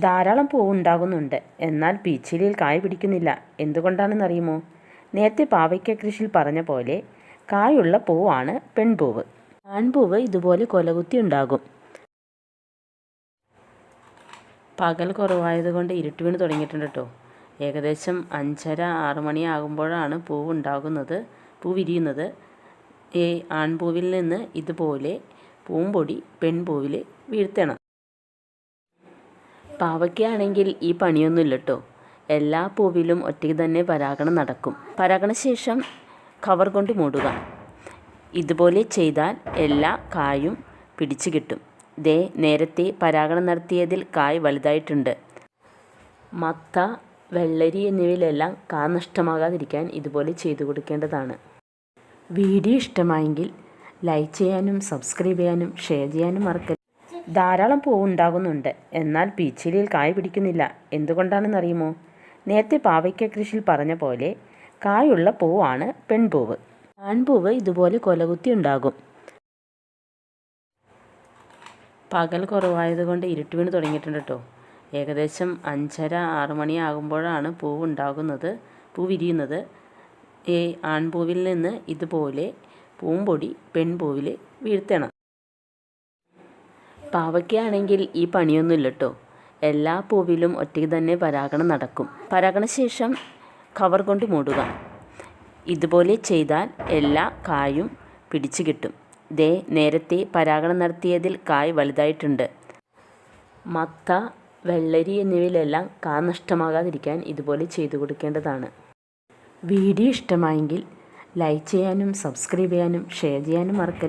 ധാരാളം പൂവുണ്ടാകുന്നുണ്ട്. എന്നാൽ പീച്ചിലിയിൽ കായ് പിടിക്കുന്നില്ല. എന്തുകൊണ്ടാണെന്നറിയുമോ? നേരത്തെ പാവയ്ക്ക കൃഷിയിൽ പറഞ്ഞ പോലെ കായുള്ള പൂവാണ് പെൺപൂവ്. ആൺപൂവ് ഇതുപോലെ കൊലകുത്തി ഉണ്ടാകും. പകൽ കുറവായതുകൊണ്ട് ഇരുട്ട് വീണ് തുടങ്ങിയിട്ടുണ്ട് കേട്ടോ. ഏകദേശം 5:30-6 മണിയാകുമ്പോഴാണ് പൂ വിരിയുന്നത്. ഈ ആൺപൂവിൽ നിന്ന് ഇതുപോലെ പൂമ്പൊടി പെൺപൂവിൽ വീഴ്ത്തണം. പാവയ്ക്കാണെങ്കിൽ ഈ പണിയൊന്നുമില്ല കേട്ടോ. എല്ലാ പൂവിലും ഒറ്റയ്ക്ക് തന്നെ പരാഗണം നടക്കും. പരാഗണശേഷം കവർ കൊണ്ട് മൂടുക. ഇതുപോലെ ചെയ്താൽ എല്ലാ കായും പിടിച്ചു കിട്ടും. നേരത്തെ പരാഗണം നടത്തിയതിൽ കായ് വലുതായിട്ടുണ്ട്. മത്ത, വെള്ളരി എന്നിവയിലെല്ലാം കാ നഷ്ടമാകാതിരിക്കാൻ ഇതുപോലെ ചെയ്തു കൊടുക്കേണ്ടതാണ്. വീഡിയോ ഇഷ്ടമായെങ്കിൽ ലൈക്ക് ചെയ്യാനും സബ്സ്ക്രൈബ് ചെയ്യാനും ഷെയർ ചെയ്യാനും മറക്കരുത്. ധാരാളം പൂവുണ്ടാകുന്നുണ്ട്. എന്നാൽ പീച്ചിലിയിൽ കായ് പിടിക്കുന്നില്ല. എന്തുകൊണ്ടാണെന്നറിയുമോ? നേരത്തെ പാവയ്ക്ക കൃഷിയിൽ പറഞ്ഞ പോലെ കായുള്ള പൂവാണ് പെൺപൂവ്. ആൺപൂവ് ഇതുപോലെ കൊലകുത്തി ഉണ്ടാകും. പകൽ കുറവായതുകൊണ്ട് ഇരുട്ട് വീണ് തുടങ്ങിയിട്ടുണ്ട് കേട്ടോ. ഏകദേശം 5:30-6 മണിയാകുമ്പോഴാണ് പൂ വിരിയുന്നത്. ഈ ആൺപൂവിൽ നിന്ന് ഇതുപോലെ പൂമ്പൊടി പെൺപൂവിൽ വീഴ്ത്തണം. പാവയ്ക്കാണെങ്കിൽ ഈ പണിയൊന്നുമില്ല കേട്ടോ. എല്ലാ പൂവിലും ഒറ്റയ്ക്ക് തന്നെ പരാഗണം നടക്കും. പരാഗണശേഷം കവർ കൊണ്ട് മൂടുക. ഇതുപോലെ ചെയ്താൽ എല്ലാ കായും പിടിച്ചു കിട്ടും. നേരത്തെ പരാഗണം നടത്തിയതിൽ കായ് വലുതായിട്ടുണ്ട്. മത്ത, വെള്ളരി എന്നിവയിലെല്ലാം കാ നഷ്ടമാകാതിരിക്കാൻ ഇതുപോലെ ചെയ്തു കൊടുക്കേണ്ടതാണ്. വീഡിയോ ഇഷ്ടമായെങ്കിൽ ലൈക്ക് ചെയ്യാനും സബ്സ്ക്രൈബ് ചെയ്യാനും ഷെയർ ചെയ്യാനും മറക്കരുത്.